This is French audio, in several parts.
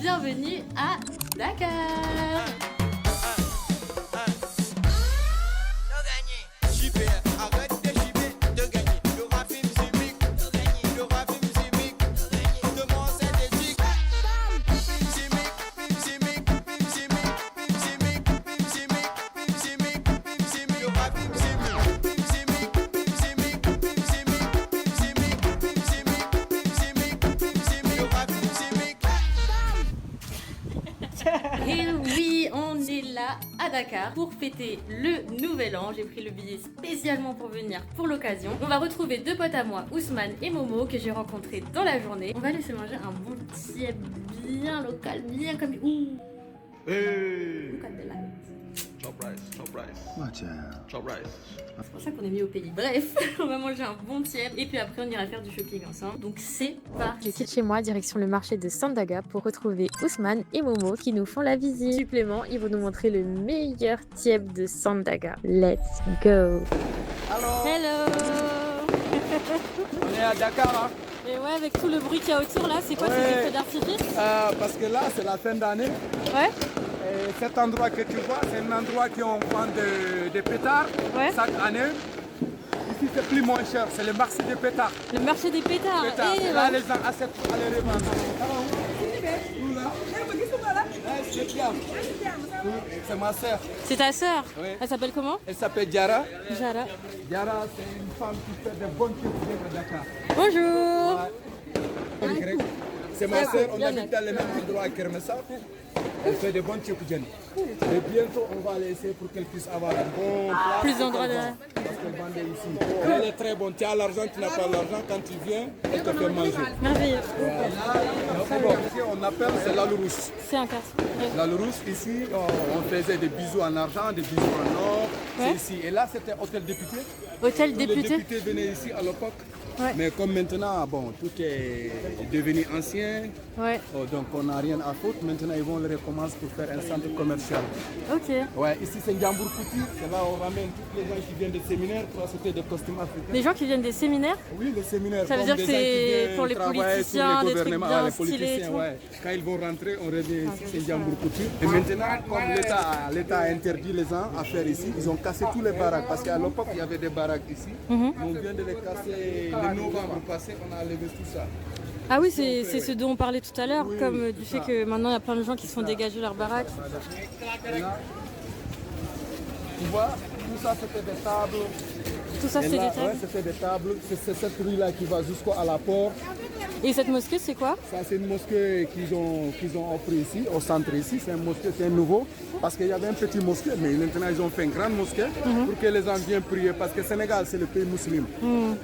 bienvenue à Dakar. Et oui, on est là à Dakar pour fêter le nouvel an. J'ai pris le billet spécialement pour venir pour l'occasion. On va retrouver deux potes à moi, Ousmane et Momo, que j'ai rencontrés dans la journée. On va aller se manger un bon tiep bien local, bien comme... Ouh. Hey. Local de la... Chop rice. Chop rice. C'est pour ça qu'on est mis au pays. Bref, on va manger un bon tiep et puis après on ira faire du shopping ensemble. Donc c'est parti. Je quitte chez moi, direction le marché de Sandaga pour retrouver Ousmane et Momo qui nous font la visite. Supplément, ils vont nous montrer le meilleur tiep de Sandaga. Let's go. Hello. On est à Dakar, hein. Et ouais, avec tout le bruit qu'il y a autour là, c'est quoi ces feux d'artifice? Parce que là c'est la fin d'année. Ouais. Et cet endroit que tu vois, c'est un endroit qui on vend des pétards chaque année. Ici c'est plus moins cher, c'est le marché des pétards. Le marché des pétards. Et Là les gens achètent pour aller revendre. C'est ma soeur. c'est ta sœur? Oui. Elle s'appelle comment? Elle s'appelle Diara. Jara. Diara c'est une femme qui fait des bonnes choses à Dakar. Bonjour. C'est ma soeur, on habite dans le même endroit à Kermessa. Elle fait des bonnes tchoukoudjens. Et bientôt, on va laisser pour qu'elle puisse avoir un bon plat. Plus d'endroits de... Parce qu'elle vendait ici. Elle est très bonne. Tu as l'argent, tu n'as pas l'argent. Quand tu viens, elle te fait manger. Merveilleux. C'est bon. Ici, on appelle, c'est l'Alourousse. C'est un casse. Ouais. L'Alourousse, ici, on faisait des bijoux en argent, des bijoux en or. Ouais. C'est ici. Et là, c'était Hôtel Député. Hôtel Tous les député. députés venaient ici à l'époque. Ouais. Mais comme maintenant, bon, tout est devenu ancien. Ouais. Oh, donc on n'a rien à foutre. Maintenant, ils vont le recommencer pour faire un centre commercial. Ok. Ouais, ici c'est Ndiambour Couture. C'est là où on ramène tous les gens qui viennent des séminaires pour acheter des costumes africains. Les gens qui viennent des séminaires? Oui, les séminaires. Ça veut comme dire que des gens qui c'est viennent pour les travailler politiciens, sur des les trucs gouvernements, bien les stylés et politiciens, tout. ouais. Quand ils vont rentrer, on revient ici, c'est Ndiambour Couture. Et maintenant, comme l'État a interdit les gens à faire ici, ils ont cassé tous les baraques. Parce qu'à l'époque, il y avait des baraques ici. On vient de les casser le novembre passé, on a enlevé tout ça. Ah oui, c'est ce dont on parlait tout à l'heure, Oui, comme oui, du c'est fait ça. que maintenant il y a plein de gens qui se font dégager leur baraque. Là, tu vois, tout ça c'était des tables. Tout ça, Et c'est là, des tables. ouais, c'était des tables. C'est cette rue-là qui va jusqu'à la porte. Et cette mosquée, c'est quoi? Ça, c'est une mosquée qu'ils ont offert ici, au centre ici. C'est une mosquée, c'est un nouveau. Parce qu'il y avait un petit mosquée, mais maintenant ils ont fait une grande mosquée pour que les gens viennent prier. Parce que le Sénégal, c'est le pays musulman.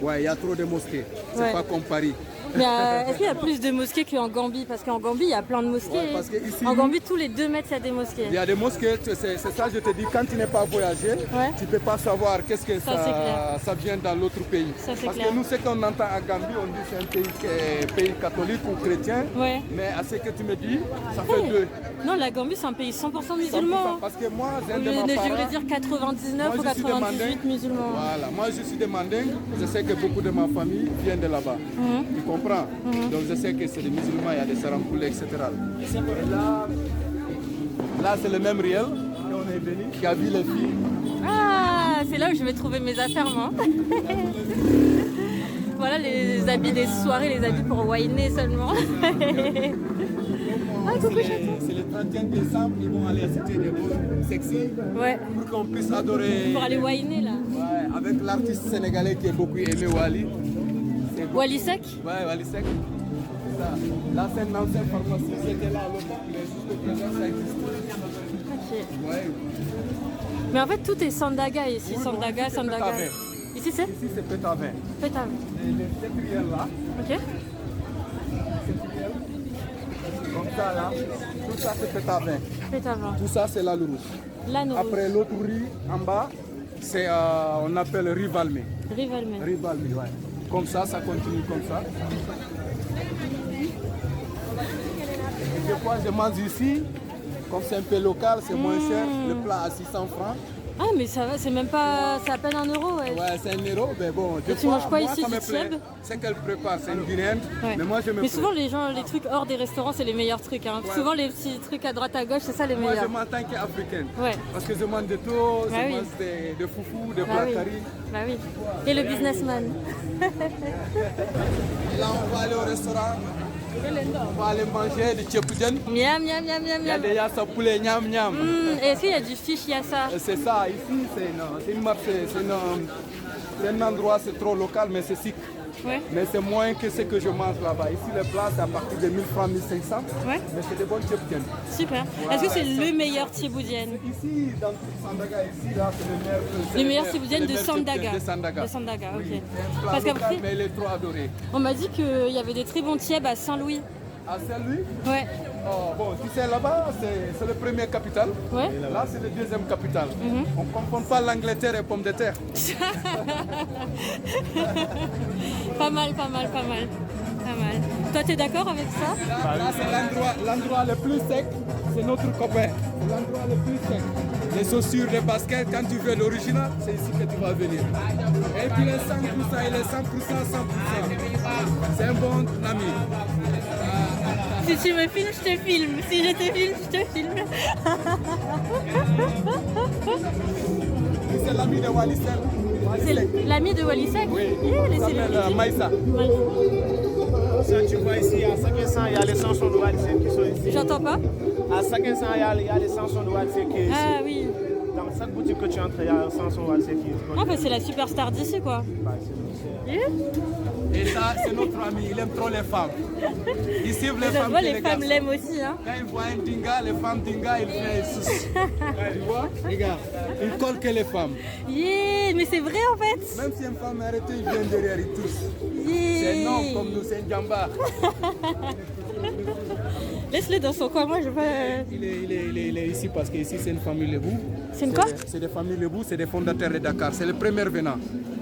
Ouais, il y a trop de mosquées. C'est Ouais. pas comme Paris. Mais est-ce qu'il y a plus de mosquées qu'en Gambie? Parce qu'en Gambie, il y a plein de mosquées. Ouais, parce que ici, en Gambie, tous les 2 mètres, il y a des mosquées. Il y a des mosquées, c'est ça, je te dis, quand tu n'es pas voyagé, Ouais. tu ne peux pas savoir qu'est-ce que Ça, c'est clair. ça vient dans l'autre pays. Ça, c'est Parce clair. que nous, ce qu'on entend à Gambie, on dit que c'est un pays catholique ou chrétien. Ouais. Mais à ce que tu me dis, ça fait deux. Non, la Gambie, c'est un pays 100% musulman. Parce que moi, j'ai un de Je mes voulais parents. dire 99 Moi, ou je suis de 98 Manding. musulmans. Voilà, moi je suis de Manding. Je sais que beaucoup de ma famille viennent de là-bas. Tu comprends? Donc je sais que c'est des musulmans, il y a des sarampoulés, etc. Et là c'est le même riel qu'on est venu, qui a vu les filles. Ah, c'est là où je vais trouver mes affaires, moi. Voilà les habits des soirées, les habits pour whiner seulement. Ah, coucou, chaton. C'est le 31 décembre, ils vont aller acheter des beaux sexy Ouais, pour qu'on puisse adorer. pour aller whiner là. Ouais, avec l'artiste sénégalais qui est beaucoup aimé, Wally. C'est beaucoup- Wally Seck. Ouais, Wally Seck. C'est ça. Là, c'est une ancienne pharmacie, c'était là à l'époque, mais jusqu'au présent, ça existe. Ok. Ouais. Mais en fait, tout est Sandaga ici. Oui, Sandaga, bon, Sandaga. Pétavin. Ici, c'est Ici, c'est Pétavin. Pétavin. Et cette rivière-là, Ok. cette rivière, comme ça, là, tout ça, c'est Pétavin. Pétavin. Tout ça, c'est la Lourousse. Là, nous. Après, l'autre rue, en bas, c'est, on appelle Rivalmé. Rivalmen. Rivalmé, ouais. Comme ça continue comme ça. Et des fois, je mange ici, comme c'est un peu local, c'est moins cher. Le plat à 600 francs. Ah, mais ça va, c'est même pas. C'est à peine 1 euro, ouais. Ouais, c'est 1 euro, mais bon. Et tu manges quoi ici, ça me du plaît. tieb? C'est qu'elle prépare, c'est une guinéenne. Ouais. Mais moi, je me Mais plais. souvent, les gens, les trucs hors des restaurants, c'est les meilleurs trucs. Hein. Ouais. Souvent, les petits trucs à droite à gauche, c'est ça les Moi, je meilleurs. mange en tant qu'Africaine. Ouais. Parce que je mange de tout, Bah je oui. mange de foufou, de Bah plats oui. curry. Bah oui. Et le businessman. Là, on va aller au restaurant. On va aller manger du tchèpoudjen. Miam, miam, miam, miam, Il y a miam. déjà sa poulet ñam ñam. Et est-ce qu'il y a du fish yassa? C'est ça, ici, c'est une marché, c'est un endroit, c'est trop local, mais c'est sick. Ouais. Mais c'est moins que ce que je mange là-bas. Ici, les plats, c'est à partir de 1000 francs, 1500. Ouais. Mais c'est des bonnes tchèpoudjen. Super. Est-ce que c'est le meilleur tchéboudienne? Ici, dans Sandaga, ici, là, c'est le meilleur. Le meilleur tchéboudienne de Sandaga. De Sandaga. De Sandaga, ok. Oui, c'est un plat Parce local, qu'après, mais il est trop adoré. on m'a dit qu'il y avait des très bons tiebs à Saint-Louis. À Saint-Louis, Ouais. oh, bon, tu sais, là-bas, c'est le premier capital. Ouais. Là, c'est le deuxième capital. On ne confond pas l'Angleterre et pommes de terre. Pas mal, pas mal, pas mal. Pas mal. Toi, t'es d'accord avec ça? Là, c'est l'endroit le plus sec, c'est notre copain. C'est l'endroit le plus sec. Les chaussures, les baskets, quand tu veux l'original, c'est ici que tu vas venir. Et puis les 100%, il est 100%, 100%. C'est un bon ami. Si tu me filmes, je te filme. Si je te filme, je te filme. C'est l'ami de Wallisel. C'est l'ami de Wallisek? Oui, Il il s'appelle Maïssa. Ça, tu vois ici, à 500, il y a les chansons de Wallisek qui sont ici. J'entends pas. À 500, il y a les chansons de Wallisek qui est ici. Ah oui. Dans chaque boutique que tu entres, il y a les chansons de Wallisek qui est ici. Ah bah c'est la superstar d'ici quoi. Et ça, c'est notre ami, il aime trop les femmes. Il suit les Je femmes. vois que les femmes garçons. l'aiment aussi hein. Quand il voit un dinga, les femmes dinga, il fait sus. Tu vois? Regarde, il colle que les femmes. Yeah, mais c'est vrai en fait. Même si une femme est arrêtée, il vient derrière, il touche. Yeah. C'est un homme comme nous, c'est un jamba. Laisse-le dans son coin, moi je veux. Il est ici parce qu'ici c'est une famille Lebou. C'est une quoi? C'est des familles Lebou, c'est des fondateurs de Dakar. C'est le premier venant.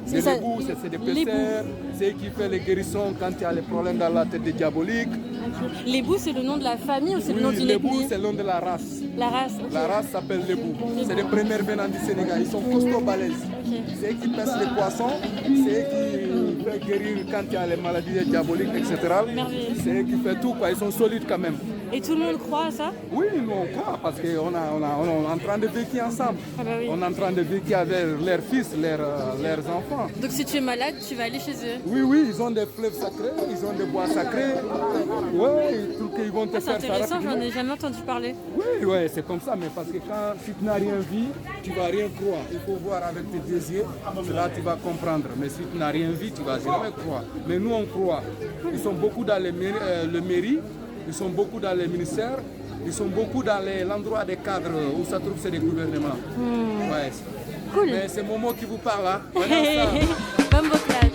C'est Les ça, Lebou, c'est des les pesseurs, c'est eux qui font les guérissons quand il y a les problèmes dans la tête des diaboliques. Les bouts c'est le nom de la famille ou c'est le nom Oui, d'une Lebou, ethnie? c'est le nom de la race. La race. Ok. La race s'appelle Lebou. C'est les premiers venants du Sénégal. Ils sont costauds balèzes. Ok. C'est eux qui pèsent les poissons, c'est eux qui font guérir quand il y a les maladies diaboliques, etc. Merveilleux. C'est eux qui font tout, quoi. Ils sont solides quand même. Et tout le monde croit à ça? Oui, nous on croit parce qu'on est en train de vivre ensemble. Ah bah oui. On est en train de vivre avec leurs fils, leurs enfants. Donc si tu es malade, tu vas aller chez eux. Oui, oui, ils ont des fleuves sacrés, ils ont des bois sacrés. Oui, ils vont te Ah, c'est faire ça intéressant, j'en rapidement. ai jamais entendu parler. Oui, oui, c'est comme ça, mais parce que quand si tu n'as rien vu, tu ne vas rien croire. Il faut voir avec tes deux yeux, là tu vas comprendre. Mais si tu n'as rien vu, tu ne vas jamais croire. Mais nous, on croit. Ils sont beaucoup dans le mairie, ils sont beaucoup dans les ministères, ils sont beaucoup dans l'endroit des cadres où ça trouve c'est des gouvernements. Ouais. Cool. Mais c'est Momo qui vous parle, hein. Voilà ça. Bambo Clad.